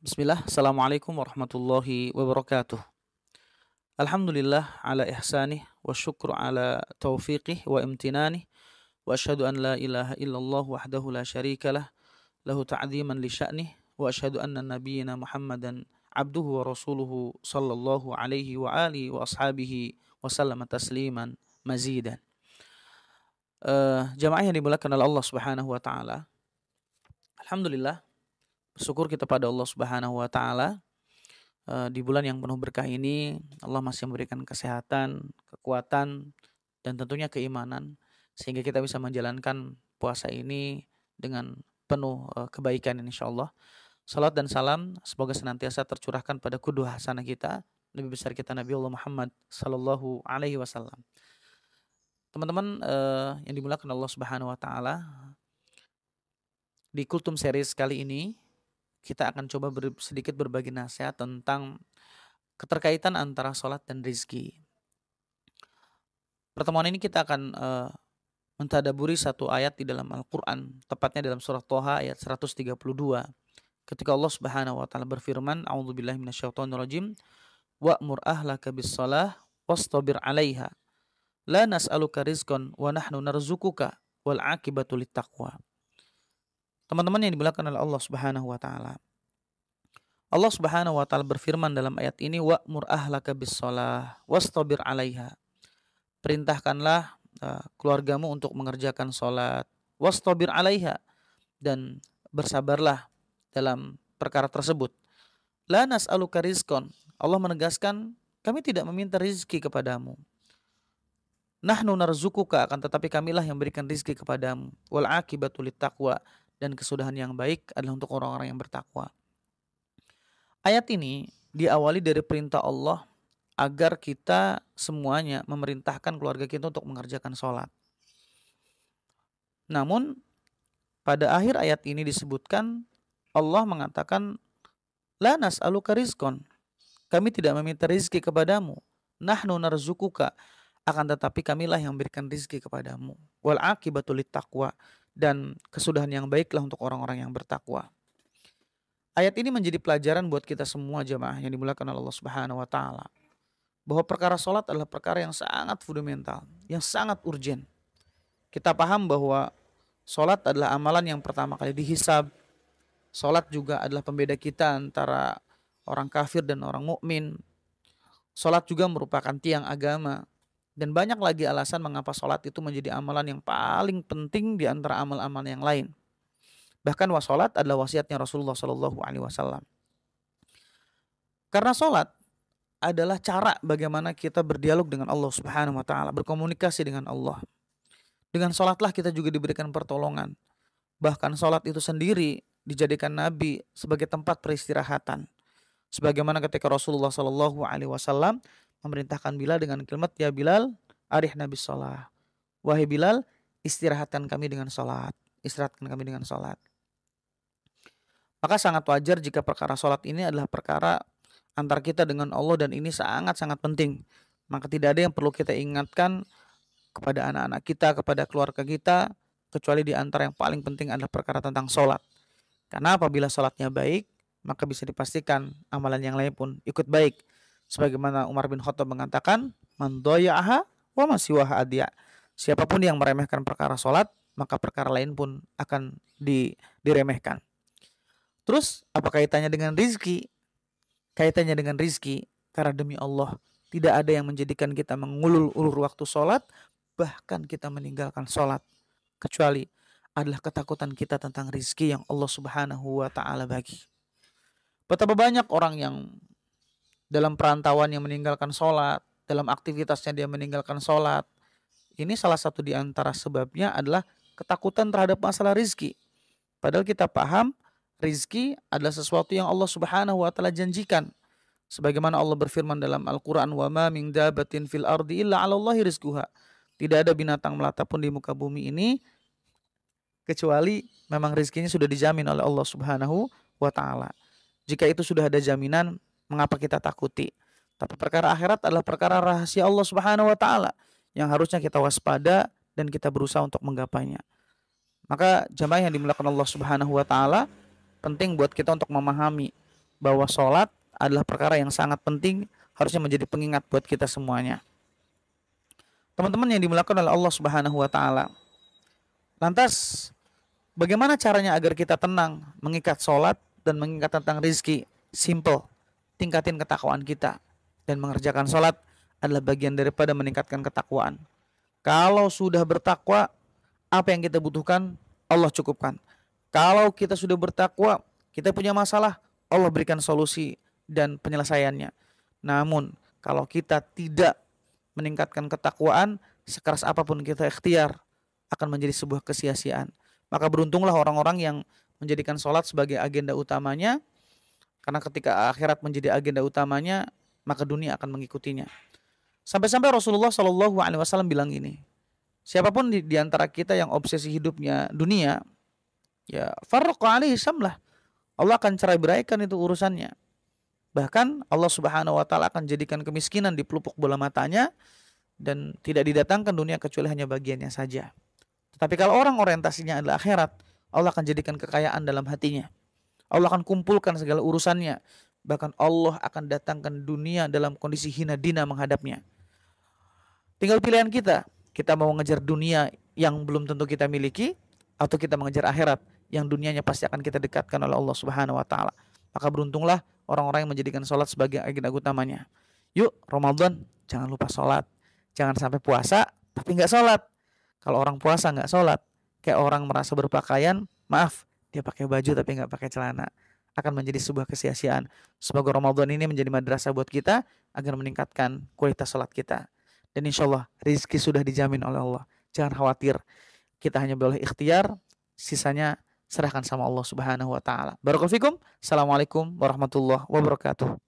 Bismillah, Assalamualaikum warahmatullahi wabarakatuh. Alhamdulillah ala ihsanih wa syukru ala taufiqih wa imtinanih wa ashhadu an la ilaha illallah wahdahu la syarikalah lahu ta'ziman li sya'nih wa ashhadu anna nabiyyina Muhammadan abduhu wa rasuluhu sallallahu alaihi wa alihi wa ashabihi wa sallama tasliman mazidan. Jamaah yang dimuliakan oleh Allah Subhanahu wa taala. Alhamdulillah, bersyukur kita pada Allah Subhanahu wa taala. Di bulan yang penuh berkah ini Allah masih memberikan kesehatan, kekuatan, dan tentunya keimanan sehingga kita bisa menjalankan puasa ini dengan penuh kebaikan insyaallah. Salat dan salam semoga senantiasa tercurahkan pada qudwah hasanah kita, Nabi besar kita Nabi Allah Muhammad sallallahu alaihi wasallam. Teman-teman yang dimuliakan Allah Subhanahu wa taala, di Kultum series kali ini kita akan coba sedikit berbagi nasihat tentang keterkaitan antara sholat dan rizki. Pertemuan ini kita akan mentadaburi satu ayat di dalam Al-Quran, tepatnya dalam surah Toha ayat 132. Ketika Allah Subhanahu wa taala berfirman, A'udzubillahi minasyaitonirrajim, wa'mur ahlaka bis-shalah wastabir 'alaiha. La nas'aluka rizqan wa nahnu narzuquka wal 'aqibatu littaqwa. Teman-teman yang dimuliakan oleh Allah Subhanahu wa taala. Allah Subhanahu wa taala berfirman dalam ayat ini, wa'mur ahlaka bis-shalah wastabir 'alaiha. Perintahkanlah keluargamu untuk mengerjakan salat, wastabir 'alaiha, dan bersabarlah dalam perkara tersebut. La nas'aluka rizqan. Allah menegaskan, kami tidak meminta rizki kepadamu. Nahnu narzuquka, akan tetapi kamilah yang berikan rizki kepadamu. Wal 'aqibatu littaqwa, dan kesudahan yang baik adalah untuk orang-orang yang bertakwa. Ayat ini diawali dari perintah Allah agar kita semuanya memerintahkan keluarga kita untuk mengerjakan sholat. Namun pada akhir ayat ini disebutkan Allah mengatakan, la nas'aluka rizqan, kami tidak meminta rizki kepadamu. Nahnu narzuquka, akan tetapi kamilah yang memberikan rizki kepadamu. Wal 'aqibatu littaqwa, dan kesudahan yang baiklah untuk orang-orang yang bertakwa. Ayat ini menjadi pelajaran buat kita semua jemaah yang dimuliakan oleh Allah Subhanahu wa taala, bahwa perkara salat adalah perkara yang sangat fundamental, yang sangat urgen. Kita paham bahwa salat adalah amalan yang pertama kali dihisab. Salat juga adalah pembeda kita antara orang kafir dan orang mukmin. Salat juga merupakan tiang agama. Dan banyak lagi alasan mengapa sholat itu menjadi amalan yang paling penting di antara amal-amal yang lain. Bahkan sholat adalah wasiatnya Rasulullah Shallallahu Alaihi Wasallam. Karena sholat adalah cara bagaimana kita berdialog dengan Allah Subhanahu Wa Taala, berkomunikasi dengan Allah. Dengan sholatlah kita juga diberikan pertolongan. Bahkan sholat itu sendiri dijadikan Nabi sebagai tempat peristirahatan. Sebagaimana ketika Rasulullah Shallallahu Alaihi Wasallam memerintahkan Bilal dengan kalimat, ya Bilal, arihna bis shalah. Wahai Bilal, istirahatkan kami dengan salat. Istirahatkan kami dengan salat. Maka sangat wajar jika perkara salat ini adalah perkara antar kita dengan Allah, dan ini sangat-sangat penting. Maka tidak ada yang perlu kita ingatkan kepada anak-anak kita, kepada keluarga kita, kecuali di antara yang paling penting adalah perkara tentang salat. Karena apabila salatnya baik, maka bisa dipastikan amalan yang lain pun ikut baik. Sebagaimana Umar bin Khattab mengatakan, man doya'aha wa masiwaha adya. Siapapun yang meremehkan perkara sholat, maka perkara lain pun akan diremehkan. Terus apa kaitannya dengan rizki? Kaitannya dengan rizki, karena demi Allah tidak ada yang menjadikan kita mengulur-ulur waktu sholat, bahkan kita meninggalkan sholat, kecuali adalah ketakutan kita tentang rizki yang Allah Subhanahu wa taala bagi. Betapa banyak orang yang dalam perantauan yang meninggalkan sholat, dalam aktivitasnya dia meninggalkan sholat. Ini salah satu di antara sebabnya adalah ketakutan terhadap masalah rizki. Padahal kita paham rizki adalah sesuatu yang Allah Subhanahu wa taala janjikan. Sebagaimana Allah berfirman dalam Al-Quran, wa ma min dabatin fil ardi illa 'alallahi rizquha. Tidak ada binatang melata pun di muka bumi ini kecuali memang rizkinya sudah dijamin oleh Allah Subhanahu wa taala. Jika itu sudah ada jaminan, mengapa kita takuti? Tapi perkara akhirat adalah perkara rahasia Allah Subhanahu wa taala yang harusnya kita waspada dan kita berusaha untuk menggapainya. Maka jamaah yang dimuliakan Allah Subhanahu wa taala, penting buat kita untuk memahami bahwa sholat adalah perkara yang sangat penting, harusnya menjadi pengingat buat kita semuanya. Teman-teman yang dimuliakan oleh Allah Subhanahu wa taala. Lantas bagaimana caranya agar kita tenang mengikat sholat dan mengingat tentang rizki? Simple, tingkatin ketakwaan kita. Dan mengerjakan sholat adalah bagian daripada meningkatkan ketakwaan. Kalau sudah bertakwa, apa yang kita butuhkan Allah cukupkan. Kalau kita sudah bertakwa, kita punya masalah, Allah berikan solusi dan penyelesaiannya. Namun kalau kita tidak meningkatkan ketakwaan, sekeras apapun kita ikhtiar, akan menjadi sebuah kesia-siaan. Maka beruntunglah orang-orang yang menjadikan sholat sebagai agenda utamanya, karena ketika akhirat menjadi agenda utamanya, maka dunia akan mengikutinya. Sampai-sampai Rasulullah SAW bilang ini, siapapun di antara kita yang obsesi hidupnya dunia, ya farraqa alaihi syamlah, Allah akan cerai beraikan itu urusannya. Bahkan Allah Subhanahu wa taala akan jadikan kemiskinan di pelupuk bola matanya, dan tidak didatangkan dunia kecuali hanya bagiannya saja. Tetapi kalau orang orientasinya adalah akhirat, Allah akan jadikan kekayaan dalam hatinya. Allah akan kumpulkan segala urusannya. Bahkan Allah akan datangkan dunia dalam kondisi hina dina menghadapnya. Tinggal pilihan kita. Kita mau mengejar dunia yang belum tentu kita miliki, atau kita mengejar akhirat yang dunianya pasti akan kita dekatkan oleh Allah Subhanahu wa taala. Maka beruntunglah orang-orang yang menjadikan sholat sebagai agenda utamanya. Yuk, Ramadan jangan lupa sholat. Jangan sampai puasa tapi nggak sholat. Kalau orang puasa nggak sholat, kayak orang merasa berpakaian, maaf, dia pakai baju tapi nggak pakai celana, akan menjadi sebuah kesia-siaan. Semoga Ramadan ini menjadi madrasah buat kita agar meningkatkan kualitas sholat kita. Dan insya Allah rizki sudah dijamin oleh Allah. Jangan khawatir, kita hanya boleh ikhtiar, sisanya serahkan sama Allah Subhanahu wa taala. Barakallahu fikum. Assalamualaikum warahmatullahi wabarakatuh.